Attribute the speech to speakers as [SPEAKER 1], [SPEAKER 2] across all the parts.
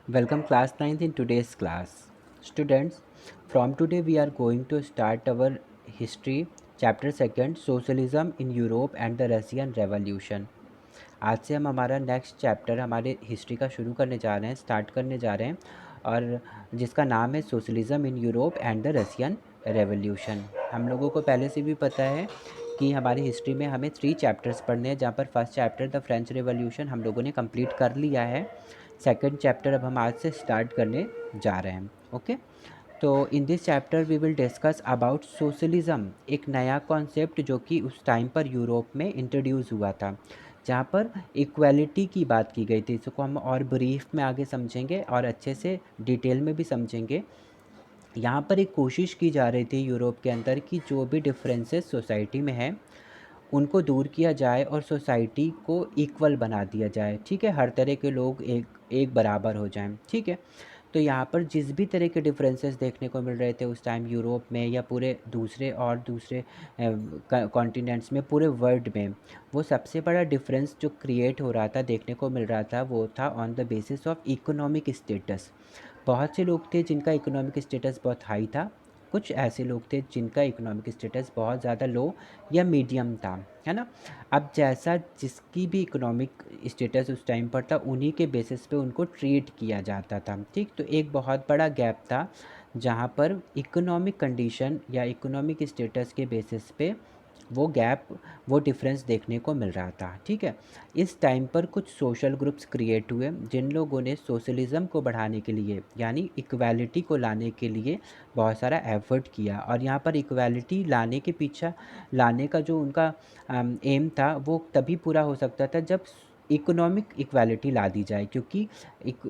[SPEAKER 1] Welcome class 9th in today's class. Students, from today we are going to start our history chapter 2 socialism in Europe and the Russian Revolution. आज से हम हमारा next chapter हमारे history का शुरू करने जा रहे हैं, स्टार्ट करने जा रहे हैं और जिसका नाम है socialism in Europe and the Russian revolution. हम लोगों को पहले से भी पता है कि हमारी हिस्ट्री में हमें 3 चैप्टर्स पढ़ने हैं, जहाँ पर first chapter the French revolution हम लोगों ने कंप्लीट कर लिया है। सेकंड चैप्टर अब हम आज से स्टार्ट करने जा रहे हैं। ओके, तो in this chapter we will discuss about socialism, एक नया कॉन्सेप्ट जो कि उस टाइम पर यूरोप में इंट्रोड्यूस हुआ था, जहाँ पर इक्वालिटी की बात की गई थी। इसको हम और ब्रीफ में आगे समझेंगे और अच्छे से डिटेल में भी समझेंगे। यहाँ पर एक कोशिश की जा रही थी यूरोप के अंदर कि जो भी डिफरेंसेस सोसाइटी में है उनको दूर किया जाए और सोसाइटी को इक्वल बना दिया जाए। ठीक है, हर तरह के लोग एक एक बराबर हो जाएं। ठीक है, तो यहाँ पर जिस भी तरह के डिफरेंसेस देखने को मिल रहे थे उस टाइम यूरोप में या पूरे दूसरे कॉन्टिनेंट्स में, पूरे वर्ल्ड में, वो सबसे बड़ा डिफरेंस जो क्रिएट हो रहा था, देखने को मिल रहा था, वो था on the basis of economic status. बहुत से लोग थे जिनका इकोनॉमिक स्टेटस बहुत हाई था, कुछ ऐसे लोग थे जिनका इकोनॉमिक स्टेटस बहुत ज़्यादा लो या मीडियम था, है ना। अब जैसा जिसकी भी इकोनॉमिक स्टेटस उस टाइम पर था उन्हीं के बेसिस पे उनको ट्रीट किया जाता था। ठीक, तो एक बहुत बड़ा गैप था जहाँ पर इकोनॉमिक कंडीशन या इकोनॉमिक स्टेटस के बेसिस पे वो गैप, वो डिफरेंस देखने को मिल रहा था। ठीक है, इस टाइम पर कुछ सोशल ग्रुप्स क्रिएट हुए जिन लोगों ने सोशलिज्म को बढ़ाने के लिए यानी इक्वालिटी को लाने के लिए बहुत सारा एफर्ट किया। और यहाँ पर इक्वालिटी लाने के पीछे लाने का जो उनका एम था वो तभी पूरा हो सकता था जब इकोनॉमिक इक्वालिटी ला दी जाए, क्योंकि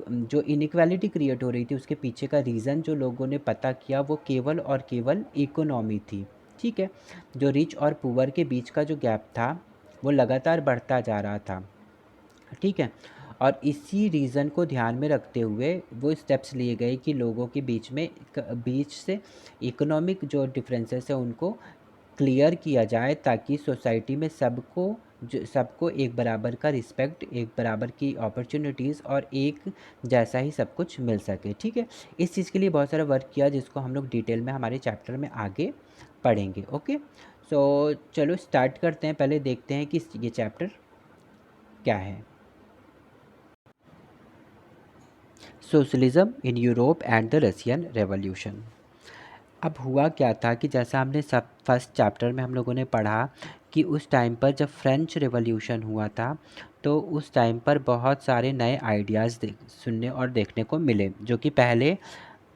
[SPEAKER 1] जो इनइक्वालिटी क्रिएट हो रही थी उसके पीछे का रीज़न जो लोगों ने पता किया वो केवल और केवल इकोनॉमी थी। ठीक है, जो रिच और पुअर के बीच का जो गैप था वो लगातार बढ़ता जा रहा था। ठीक है, और इसी रीज़न को ध्यान में रखते हुए वो स्टेप्स लिए गए कि लोगों के बीच से इकोनॉमिक जो डिफरेंसेस है उनको क्लियर किया जाए, ताकि सोसाइटी में सबको एक बराबर का रिस्पेक्ट, एक बराबर की अपॉर्चुनिटीज़ और एक जैसा ही सब कुछ मिल सके। ठीक है, इस चीज़ के लिए बहुत सारा वर्क किया जिसको हम लोग डिटेल में हमारे चैप्टर में आगे पढ़ेंगे। ओके, सो चलो स्टार्ट करते हैं। पहले देखते हैं कि ये चैप्टर क्या है। Socialism in Europe and the Russian revolution. अब हुआ क्या था कि जैसा हमने सब फर्स्ट चैप्टर में हम लोगों ने पढ़ा कि उस टाइम पर जब फ्रेंच रेवोल्यूशन हुआ था तो उस टाइम पर बहुत सारे नए आइडियाज़ सुनने और देखने को मिले जो कि पहले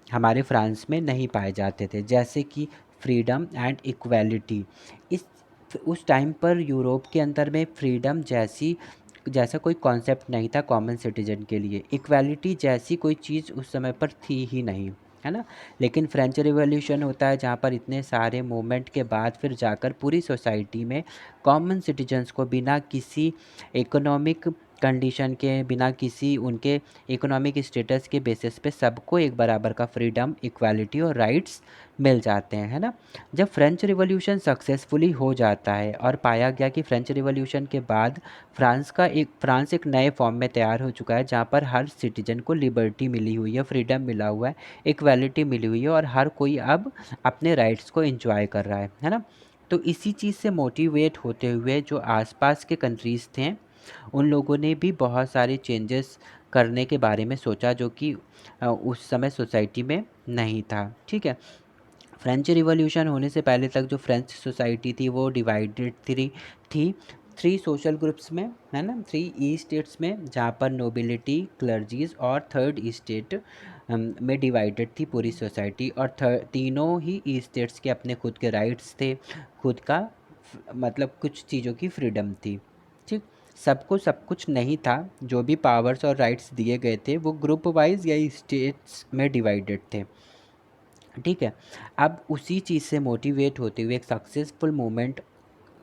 [SPEAKER 1] हमारे फ्रांस में नहीं पाए जाते थे, जैसे कि फ्रीडम एंड इक्वालिटी। इस उस टाइम पर यूरोप के अंदर में फ्रीडम जैसा कोई कॉन्सेप्ट नहीं था कॉमन सिटीजन के लिए, इक्वालिटी जैसी कोई चीज़ उस समय पर थी ही नहीं, है ना। लेकिन फ्रेंच रिवॉल्यूशन होता है जहाँ पर इतने सारे मूवमेंट के बाद फिर जाकर पूरी सोसाइटी में कॉमन सिटीजन्स को बिना किसी इकोनॉमिक कंडीशन के, बिना किसी उनके इकोनॉमिक स्टेटस के बेसिस पे सबको एक बराबर का फ्रीडम, इक्वालिटी और राइट्स मिल जाते हैं, है ना। जब फ्रेंच रिवॉल्यूशन सक्सेसफुली हो जाता है और पाया गया कि फ्रेंच रिवॉल्यूशन के बाद फ्रांस एक नए फॉर्म में तैयार हो चुका है जहाँ पर हर सिटीजन को लिबर्टी मिली हुई है, फ्रीडम मिला हुआ है, इक्वालिटी मिली हुई है और हर कोई अब अपने राइट्स को एंजॉय कर रहा है ना। तो इसी चीज़ से मोटिवेट होते हुए जो आसपास के कंट्रीज़ थे उन लोगों ने भी बहुत सारे चेंजेस करने के बारे में सोचा जो कि उस समय सोसाइटी में नहीं था। ठीक है, फ्रेंच रिवॉल्यूशन होने से पहले तक जो फ्रेंच सोसाइटी थी वो डिवाइडेड थी थ्री सोशल ग्रुप्स में, है ना, थ्री ई स्टेट्स में, जहाँ पर नोबिलिटी, क्लर्जीज और थर्ड स्टेट में डिवाइडेड थी पूरी सोसाइटी। और तीनों ही ई स्टेट्स के अपने खुद के राइट्स थे, खुद का मतलब कुछ चीज़ों की फ्रीडम थी। ठीक, सबको सब कुछ नहीं था, जो भी पावर्स और राइट्स दिए गए थे वो ग्रुप वाइज या स्टेट्स में डिवाइडेड थे। ठीक है, अब उसी चीज़ से मोटिवेट होते हुए, एक सक्सेसफुल मूवमेंट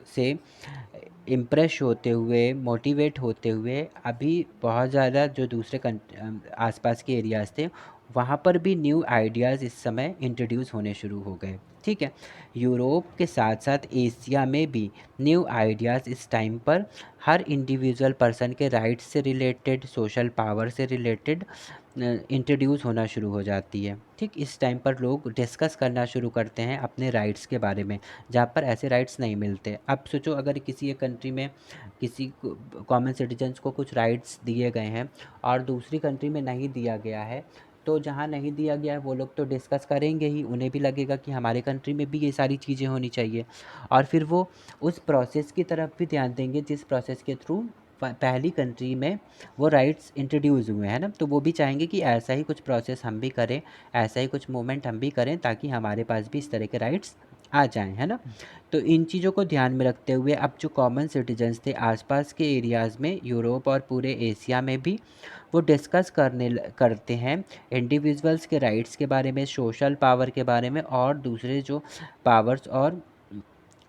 [SPEAKER 1] से इम्प्रेस होते हुए, मोटिवेट होते हुए, अभी बहुत ज़्यादा जो दूसरे आसपास के एरियाज़ थे वहाँ पर भी न्यू आइडियाज़ इस समय इंट्रोड्यूस होने शुरू हो गए। ठीक है। यूरोप के साथ साथ एशिया में भी न्यू आइडियाज़ इस टाइम पर हर इंडिविजुअल पर्सन के राइट्स से रिलेटेड, सोशल पावर से रिलेटेड इंट्रोड्यूस होना शुरू हो जाती है। ठीक, इस टाइम पर लोग डिस्कस करना शुरू करते हैं अपने राइट्स के बारे में, जहाँ पर ऐसे राइट्स नहीं मिलते। अब सोचो, अगर किसी एक कंट्री में किसी कॉमन सिटीजन्स को कुछ राइट्स दिए गए हैं और दूसरी कंट्री में नहीं दिया गया है, तो जहाँ नहीं दिया गया है वो लोग तो डिस्कस करेंगे ही, उन्हें भी लगेगा कि हमारे कंट्री में भी ये सारी चीज़ें होनी चाहिए, और फिर वो उस प्रोसेस की तरफ भी ध्यान देंगे जिस प्रोसेस के थ्रू पहली कंट्री में वो राइट्स इंट्रोड्यूस हुए हैं ना। तो वो भी चाहेंगे कि ऐसा ही कुछ प्रोसेस हम भी करें, ऐसा ही कुछ मूवमेंट हम भी करें, ताकि हमारे पास भी इस तरह के राइट्स आ जाएं, है ना। तो इन चीज़ों को ध्यान में रखते हुए अब जो कॉमन सिटीजन्स थे आसपास के एरियाज़ में, यूरोप और पूरे एशिया में भी, वो डिस्कस करते हैं इंडिविजुअल्स के राइट्स के बारे में, सोशल पावर के बारे में, और दूसरे जो पावर्स और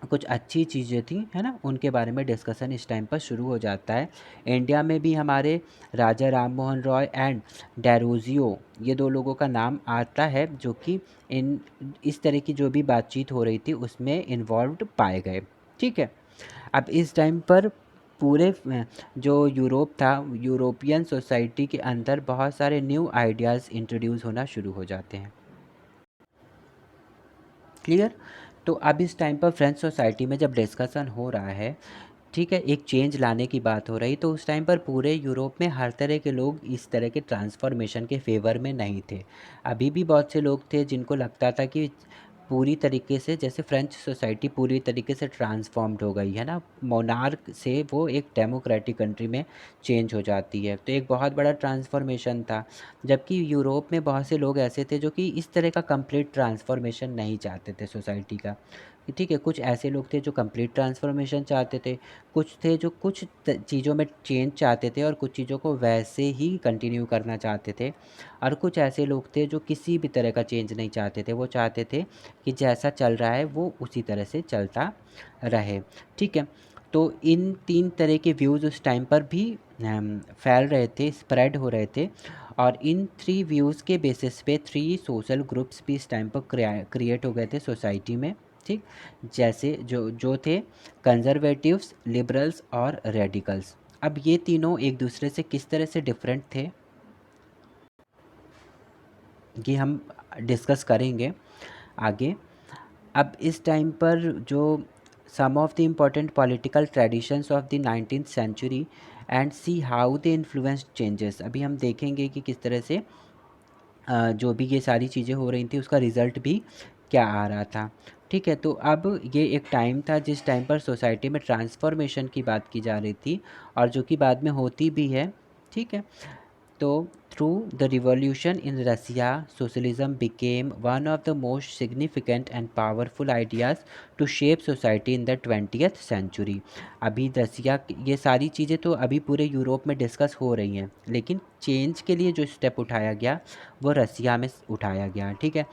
[SPEAKER 1] कुछ अच्छी चीज़ें थी, है ना, उनके बारे में डिस्कशन इस टाइम पर शुरू हो जाता है। इंडिया में भी हमारे राजा राम मोहन रॉय एंड डेरोजियो, ये दो लोगों का नाम आता है, जो कि इन इस तरह की जो भी बातचीत हो रही थी उसमें इन्वॉल्व्ड पाए गए। ठीक है। अब इस टाइम पर पूरे जो यूरोप था, यूरोपियन सोसाइटी के अंदर बहुत सारे न्यू आइडियाज़ इंट्रोड्यूस होना शुरू हो जाते हैं। क्लियर। तो अब इस टाइम पर फ्रेंच सोसाइटी में जब डिस्कशन हो रहा है, ठीक है, एक चेंज लाने की बात हो रही, तो उस टाइम पर पूरे यूरोप में हर तरह के लोग इस तरह के ट्रांसफॉर्मेशन के फेवर में नहीं थे। अभी भी बहुत से लोग थे जिनको लगता था कि पूरी तरीके से, जैसे फ्रेंच सोसाइटी पूरी तरीके से ट्रांसफॉर्म्ड हो गई है ना, मोनार्क से वो एक डेमोक्रेटिक कंट्री में चेंज हो जाती है, तो एक बहुत बड़ा ट्रांसफॉर्मेशन था। जबकि यूरोप में बहुत से लोग ऐसे थे जो कि इस तरह का कंप्लीट ट्रांसफॉर्मेशन नहीं चाहते थे सोसाइटी का। ठीक है, कुछ ऐसे लोग थे जो कंप्लीट ट्रांसफॉर्मेशन चाहते थे, कुछ थे जो कुछ चीज़ों में चेंज चाहते थे और कुछ चीज़ों को वैसे ही कंटिन्यू करना चाहते थे, और कुछ ऐसे लोग थे जो किसी भी तरह का चेंज नहीं चाहते थे, वो चाहते थे कि जैसा चल रहा है वो उसी तरह से चलता रहे। ठीक है। तो इन तीन तरह के व्यूज़ उस टाइम पर भी फैल रहे थे, स्प्रेड हो रहे थे, और इन थ्री व्यूज़ के बेसिस पे थ्री सोशल ग्रुप्स भी इस टाइम पर क्रिएट हो गए थे सोसाइटी में। ठीक, जैसे जो जो थे कंजर्वेटिव्स, लिबरल्स और रेडिकल्स। अब ये तीनों एक दूसरे से किस तरह से डिफरेंट थे, ये हम डिस्कस करेंगे आगे। अब इस टाइम पर जो some of the important political traditions of the 19th century and see how they influence changes, अभी हम देखेंगे कि किस तरह से जो भी ये सारी चीज़ें हो रही थी उसका रिज़ल्ट भी क्या आ रहा था। ठीक है। तो अब ये एक टाइम था जिस टाइम पर सोसाइटी में ट्रांसफॉर्मेशन की बात की जा रही थी, और जो कि बाद में होती भी है। ठीक है। तो through the revolution in Russia, socialism became one of the most significant and powerful ideas to shape society in the 20th century. अभी रसिया, ये सारी चीज़ें तो अभी पूरे यूरोप में डिस्कस हो रही हैं, लेकिन चेंज के लिए जो स्टेप उठाया गया वो रसिया में उठाया गया। ठीक है।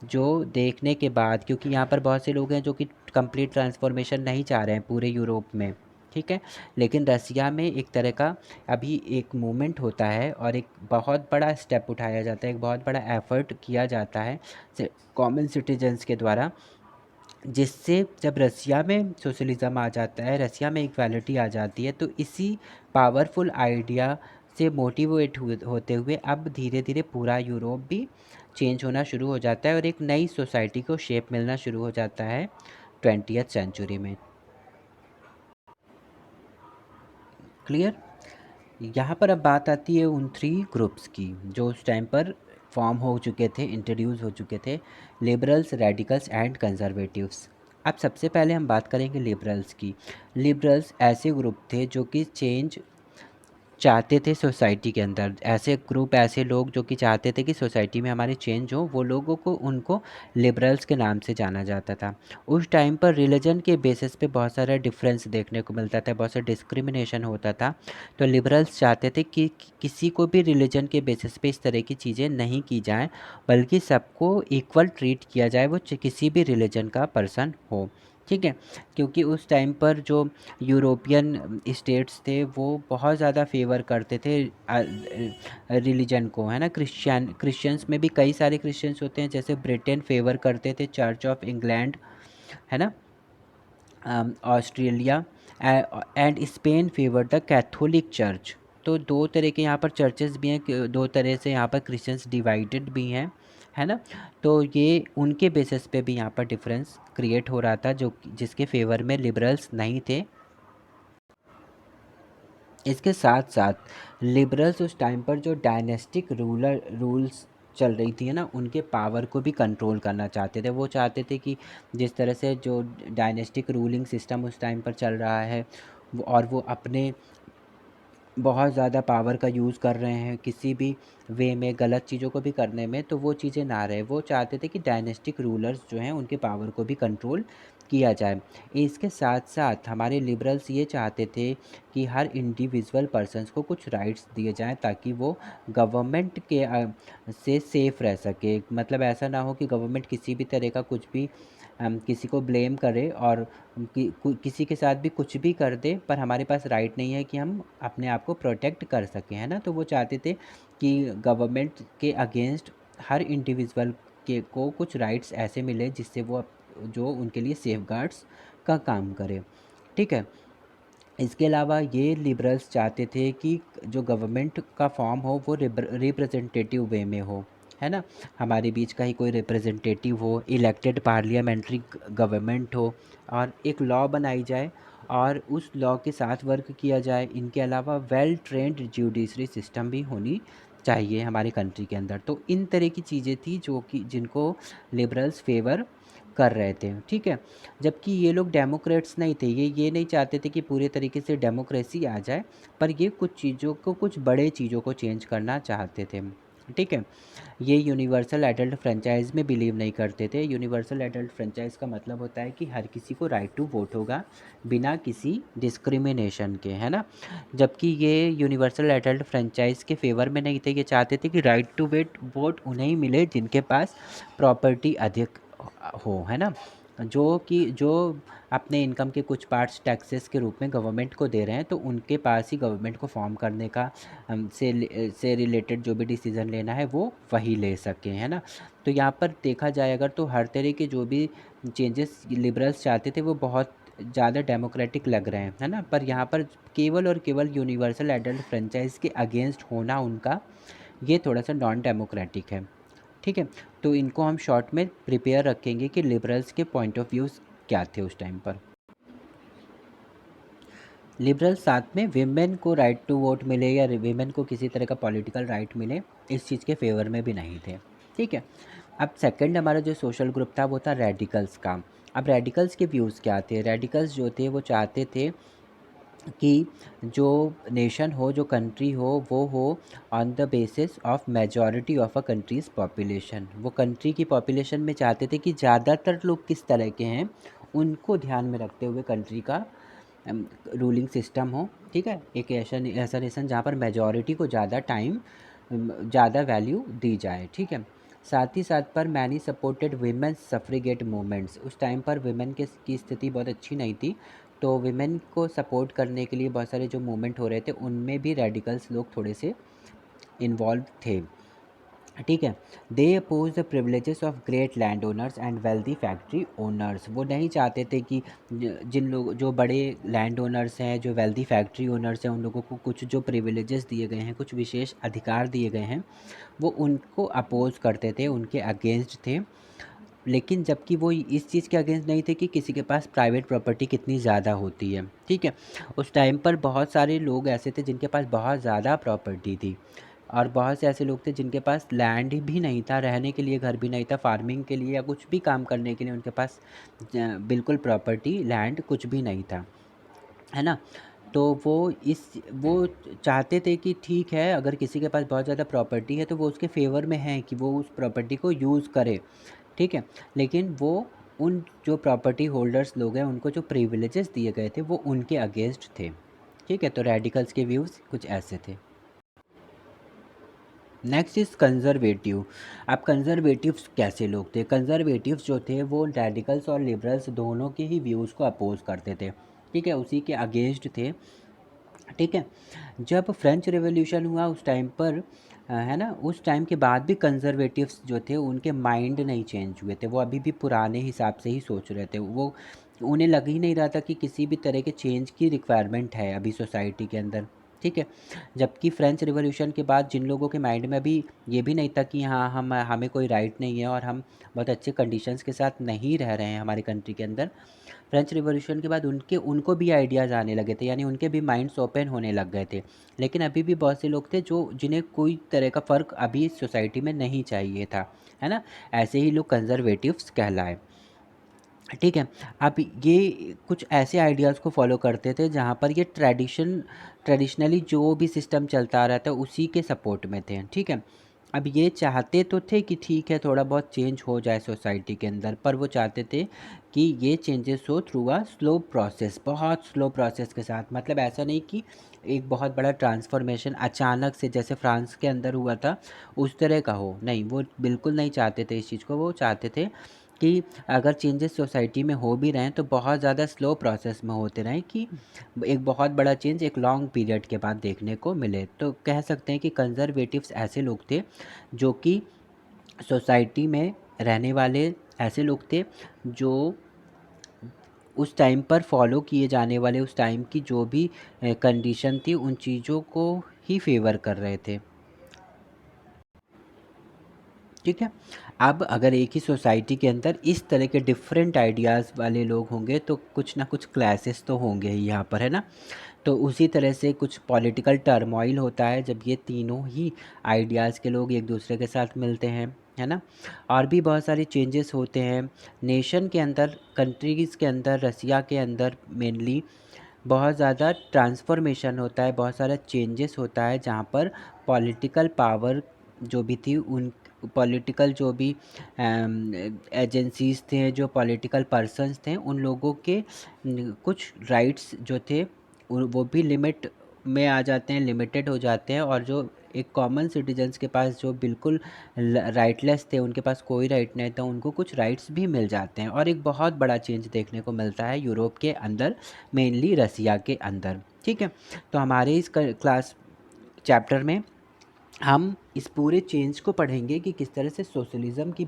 [SPEAKER 1] जो देखने के बाद, क्योंकि यहाँ पर बहुत से लोग हैं जो कि कंप्लीट ट्रांसफॉर्मेशन नहीं चाह रहे हैं पूरे यूरोप में, ठीक है, लेकिन रसिया में एक तरह का अभी एक मूवमेंट होता है और एक बहुत बड़ा स्टेप उठाया जाता है, एक बहुत बड़ा एफर्ट किया जाता है कॉमन सिटीजन्स के द्वारा, जिससे जब रसिया में सोशलिज्म आ जाता है, रसिया में इक्वालिटी आ जाती है, तो इसी पावरफुल आइडिया से मोटिवेट होते हुए अब धीरे धीरे पूरा यूरोप भी चेंज होना शुरू हो जाता है और एक नई सोसाइटी को शेप मिलना शुरू हो जाता है 20th सेंचुरी में। क्लियर। यहाँ पर अब बात आती है उन थ्री ग्रुप्स की जो उस टाइम पर फॉर्म हो चुके थे, इंट्रोड्यूस हो चुके थे, लिबरल्स, रेडिकल्स एंड कंजर्वेटिव्स। अब सबसे पहले हम बात करेंगे लिबरल्स की। लिबरल्स ऐसे ग्रुप थे जो कि चेंज चाहते थे सोसाइटी के अंदर, ऐसे ग्रुप, ऐसे लोग जो कि चाहते थे कि सोसाइटी में हमारे चेंज हो, वो लोगों को, उनको लिबरल्स के नाम से जाना जाता था। उस टाइम पर रिलीजन के बेसिस पे बहुत सारा डिफरेंस देखने को मिलता था, बहुत सारा डिस्क्रिमिनेशन होता था। तो लिबरल्स चाहते थे कि किसी को भी रिलीजन के बेसिस पे इस तरह की चीज़ें नहीं की जाएँ, बल्कि सबको इक्वल ट्रीट किया जाए, वो किसी भी रिलीजन का पर्सन हो। ठीक है, क्योंकि उस टाइम पर जो यूरोपियन स्टेट्स थे वो बहुत ज़्यादा फेवर करते थे रिलीजन को, है ना। क्रिश्चियंस में भी कई सारे क्रिश्चियंस होते हैं, जैसे ब्रिटेन फेवर करते थे चर्च ऑफ इंग्लैंड, है ना। Australia and Spain favour the Catholic church. तो दो तरह के यहाँ पर चर्चेस भी हैं, दो तरह से यहाँ पर क्रिश्चियंस डिवाइडेड भी हैं, है ना। तो ये उनके बेसिस पे भी यहाँ पर डिफरेंस क्रिएट हो रहा था, जो जिसके फेवर में लिबरल्स नहीं थे। इसके साथ साथ लिबरल्स उस टाइम पर जो डायनेस्टिक रूल्स चल रही थी, है ना, उनके पावर को भी कंट्रोल करना चाहते थे। वो चाहते थे कि जिस तरह से जो डायनेस्टिक रूलिंग सिस्टम उस टाइम पर चल रहा है, और वो अपने बहुत ज़्यादा पावर का यूज़ कर रहे हैं किसी भी वे में, गलत चीज़ों को भी करने में, तो वो चीज़ें ना रहे। वो चाहते थे कि डायनेस्टिक रूलर्स जो हैं उनके पावर को भी कंट्रोल किया जाए। इसके साथ साथ हमारे लिबरल्स ये चाहते थे कि हर इंडिविजुअल पर्सन्स को कुछ राइट्स दिए जाएँ, ताकि वो गवर्नमेंट के से सेफ़ रह सके। मतलब ऐसा ना हो कि गवर्नमेंट किसी भी तरह का कुछ भी किसी को ब्लेम करे, और किसी के साथ भी कुछ भी कर दे, पर हमारे पास राइट नहीं है कि हम अपने आप को प्रोटेक्ट कर सकें, है ना। तो वो चाहते थे कि गवर्नमेंट के अगेंस्ट हर इंडिविजुअल के को कुछ राइट्स ऐसे मिले जिससे वो जो उनके लिए सेफगार्ड्स का काम करे। ठीक है। इसके अलावा ये लिबरल्स चाहते थे कि जो गवर्नमेंट का फॉर्म हो वो रिप्रेजेंटेटिव वे में हो, है ना। हमारे बीच का ही कोई रिप्रेजेंटेटिव हो, इलेक्टेड पार्लियामेंट्री गवर्नमेंट हो, और एक लॉ बनाई जाए और उस लॉ के साथ वर्क किया जाए। इनके अलावा वेल ट्रेंड जुडिशरी सिस्टम भी होनी चाहिए हमारे कंट्री के अंदर। तो इन तरह की चीज़ें थी जो कि जिनको लिबरल्स फेवर कर रहे थे। ठीक है। जबकि ये लोग डेमोक्रेट्स नहीं थे, ये नहीं चाहते थे कि पूरे तरीके से डेमोक्रेसी आ जाए, पर ये कुछ चीज़ों को, कुछ बड़े चीज़ों को चेंज करना चाहते थे। ठीक है। ये यूनिवर्सल एडल्ट फ्रेंचाइज में बिलीव नहीं करते थे। यूनिवर्सल एडल्ट फ्रेंचाइज का मतलब होता है कि हर किसी को राइट टू वोट होगा बिना किसी डिस्क्रिमिनेशन के, है ना। जबकि ये यूनिवर्सल एडल्ट फ्रेंचाइज के फेवर में नहीं थे। ये चाहते थे कि राइट टू वोट उन्हें ही मिले जिनके पास प्रॉपर्टी अधिक हो, है ना। जो अपने इनकम के कुछ पार्ट्स टैक्सेस के रूप में गवर्नमेंट को दे रहे हैं, तो उनके पास ही गवर्नमेंट को फॉर्म करने का से रिलेटेड जो भी डिसीज़न लेना है वो वही ले सकें, है ना। तो यहाँ पर देखा जाए अगर, तो हर तरह के जो भी चेंजेस लिबरल्स चाहते थे वो बहुत ज़्यादा डेमोक्रेटिक लग रहे हैं, है ना। पर यहाँ पर केवल और केवल यूनिवर्सल एडल्ट फ्रेंचाइज के अगेंस्ट होना उनका, ये थोड़ा सा नॉन डेमोक्रेटिक है। ठीक है। तो इनको हम शॉर्ट में प्रिपेयर रखेंगे कि लिबरल्स के पॉइंट ऑफ व्यूज़ क्या थे उस टाइम पर। लिबरल साथ में विमेन को राइट टू वोट मिले या विमेन को किसी तरह का पॉलिटिकल राइट मिले, इस चीज़ के फेवर में भी नहीं थे। ठीक है। अब सेकंड हमारा जो सोशल ग्रुप था वो था रेडिकल्स का। अब रेडिकल्स के व्यूज़ क्या थे। रेडिकल्स जो थे वो चाहते थे कि जो नेशन हो, जो कंट्री हो, वो हो on the basis of majority of a countries population. वो कंट्री की पॉपुलेशन में चाहते थे कि ज़्यादातर लोग किस तरह के हैं उनको ध्यान में रखते हुए कंट्री का रूलिंग सिस्टम हो। ठीक है। एक ऐसा नेशन जहाँ पर मेजॉरिटी को ज़्यादा टाइम, ज़्यादा वैल्यू दी जाए। ठीक है। साथ ही साथ पर मैनी सपोर्टेड वीमेंस सफ्रिगेट मूवमेंट्स। उस टाइम पर वीमेन के की स्थिति बहुत अच्छी नहीं थी, तो वीमेन को सपोर्ट करने के लिए बहुत सारे जो मूवमेंट हो रहे थे उनमें भी रेडिकल्स लोग थोड़े से इन्वॉल्व थे। ठीक है। They oppose the privileges of great land owners and wealthy factory owners. वो नहीं चाहते थे कि जिन लोग, जो बड़े लैंड ओनर्स हैं, जो वेल्दी फैक्ट्री ओनर्स हैं, उन लोगों को कुछ जो प्रिविलेजेस दिए गए हैं, कुछ विशेष अधिकार दिए गए हैं, वो उनको अपोज करते थे, उनके अगेंस्ट थे। लेकिन जबकि वो इस चीज़ के अगेंस्ट नहीं थे कि किसी के पास प्राइवेट प्रॉपर्टी कितनी ज़्यादा होती है। ठीक है। उस टाइम पर बहुत सारे लोग ऐसे थे जिनके पास बहुत ज़्यादा प्रॉपर्टी थी, और बहुत से ऐसे लोग थे जिनके पास लैंड भी नहीं था, रहने के लिए घर भी नहीं था, फार्मिंग के लिए या कुछ भी काम करने के लिए उनके पास बिल्कुल प्रॉपर्टी लैंड कुछ भी नहीं था, है ना। तो वो चाहते थे कि ठीक है, अगर किसी के पास बहुत ज़्यादा प्रॉपर्टी है तो वो उसके फेवर में है कि वो उस प्रॉपर्टी को यूज़ करे। ठीक है। लेकिन वो उन जो प्रॉपर्टी होल्डर्स लोग हैं उनको जो प्रिविलेजेस दिए गए थे वो उनके अगेंस्ट थे। ठीक है। तो रेडिकल्स के व्यूज़ कुछ ऐसे थे। Next is conservative. अब कंजर्वेटिव्स कैसे लोग थे? कंजर्वेटिव्स जो थे वो रेडिकल्स और लिबरल्स दोनों के ही व्यूज़ को अपोज करते थे, ठीक है, उसी के अगेंस्ट थे, ठीक है। जब फ्रेंच रिवॉल्यूशन हुआ उस टाइम पर है ना, उस टाइम के बाद भी कंजर्वेटिव्स जो थे उनके माइंड नहीं चेंज हुए थे, वो अभी भी पुराने हिसाब से ही सोच रहे थे। वो उन्हें लग ही नहीं रहा था कि किसी भी तरह के चेंज की रिक्वायरमेंट है अभी सोसाइटी के अंदर, ठीक है। जबकि फ्रेंच रिवॉल्यूशन के बाद जिन लोगों के माइंड में अभी ये भी नहीं था कि हाँ हम हमें कोई राइट नहीं है और हम बहुत अच्छे कंडीशंस के साथ नहीं रह रहे हैं हमारी कंट्री के अंदर, फ्रेंच रिवॉल्यूशन के बाद उनको भी आइडियाज़ आने लगे थे, यानी उनके भी माइंड्स ओपन होने लग गए थे। लेकिन अभी भी बहुत से लोग थे जो जिन्हें कोई तरह का फ़र्क अभी सोसाइटी में नहीं चाहिए था, है ना। ऐसे ही लोग कंजर्वेटिव्स कहलाए, ठीक है। अब ये कुछ ऐसे आइडियाज़ को फॉलो करते थे जहाँ पर ये ट्रेडिशनली जो भी सिस्टम चलता आ रहा था उसी के सपोर्ट में थे, ठीक है। अब ये चाहते तो थे कि ठीक है थोड़ा बहुत चेंज हो जाए सोसाइटी के अंदर, पर वो चाहते थे कि ये चेंजेस हो थ्रू अ स्लो प्रोसेस, बहुत स्लो प्रोसेस के साथ। मतलब ऐसा नहीं कि एक बहुत बड़ा ट्रांसफॉर्मेशन अचानक से जैसे फ्रांस के अंदर हुआ था उस तरह का हो, नहीं, वो बिल्कुल नहीं चाहते थे इस चीज़ को। वो चाहते थे कि अगर चेंजेस सोसाइटी में हो भी रहे हैं तो बहुत ज़्यादा स्लो प्रोसेस में होते रहें, कि एक बहुत बड़ा चेंज एक लॉन्ग पीरियड के बाद देखने को मिले। तो कह सकते हैं कि कंजर्वेटिव्स ऐसे लोग थे जो कि सोसाइटी में रहने वाले ऐसे लोग थे जो उस टाइम पर फॉलो किए जाने वाले उस टाइम की जो भी कंडीशन थी उन चीज़ों को ही फेवर कर रहे थे, ठीक है। अब अगर एक ही सोसाइटी के अंदर इस तरह के डिफरेंट आइडियाज़ वाले लोग होंगे तो कुछ ना कुछ क्लैशेस तो होंगे ही यहाँ पर, है ना। तो उसी तरह से कुछ पॉलिटिकल टर्मोइल होता है जब ये तीनों ही आइडियाज़ के लोग एक दूसरे के साथ मिलते हैं, है ना। और भी बहुत सारे चेंजेस होते हैं नेशन के अंदर, कंट्रीज़ के अंदर, रसिया के अंदर मेनली बहुत ज़्यादा ट्रांसफॉर्मेशन होता है, बहुत सारा चेंजेस होता है जहाँ पर पॉलिटिकल पावर जो भी थी उन पॉलिटिकल जो भी एजेंसीज़ थे, जो पॉलिटिकल पर्सन्स थे, उन लोगों के कुछ राइट्स जो थे वो भी लिमिट में आ जाते हैं, लिमिटेड हो जाते हैं। और जो एक कॉमन सिटीजन्स के पास जो बिल्कुल राइटलेस थे, उनके पास कोई राइट नहीं था, उनको कुछ राइट्स भी मिल जाते हैं। और एक बहुत बड़ा चेंज देखने को मिलता है यूरोप के अंदर, मेनली रसिया के अंदर, ठीक है। तो हमारे इस क्लास चैप्टर में हम इस पूरे चेंज को पढ़ेंगे कि किस तरह से सोशलिज़्म की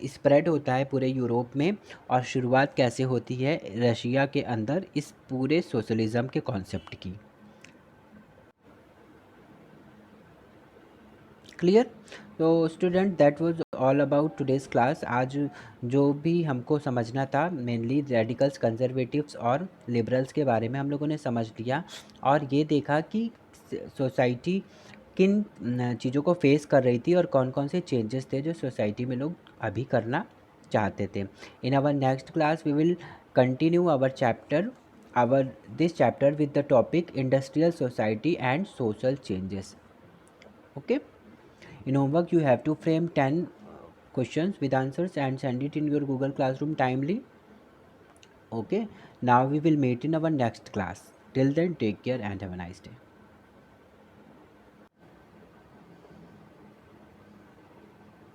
[SPEAKER 1] स्प्रेड होता है पूरे यूरोप में और शुरुआत कैसे होती है रशिया के अंदर इस पूरे सोशलिज़्म के कॉन्सेप्ट की। क्लियर? तो student that was all about today's class. आज जो भी हमको समझना था मेनली रेडिकल्स, कंजर्वेटिव्स और लिबरल्स के बारे में हम लोगों ने समझ लिया और ये देखा कि सोसाइटी किन चीज़ों को फेस कर रही थी और कौन कौन से चेंजेस थे जो सोसाइटी में लोग अभी करना चाहते थे। In our next class we will continue our this chapter with the topic industrial society and social changes. Okay. In homework, you have to frame 10 questions with answers and send it in your Google Classroom timely. Okay. Now we will meet in our next class. Till then, take care and have a nice day.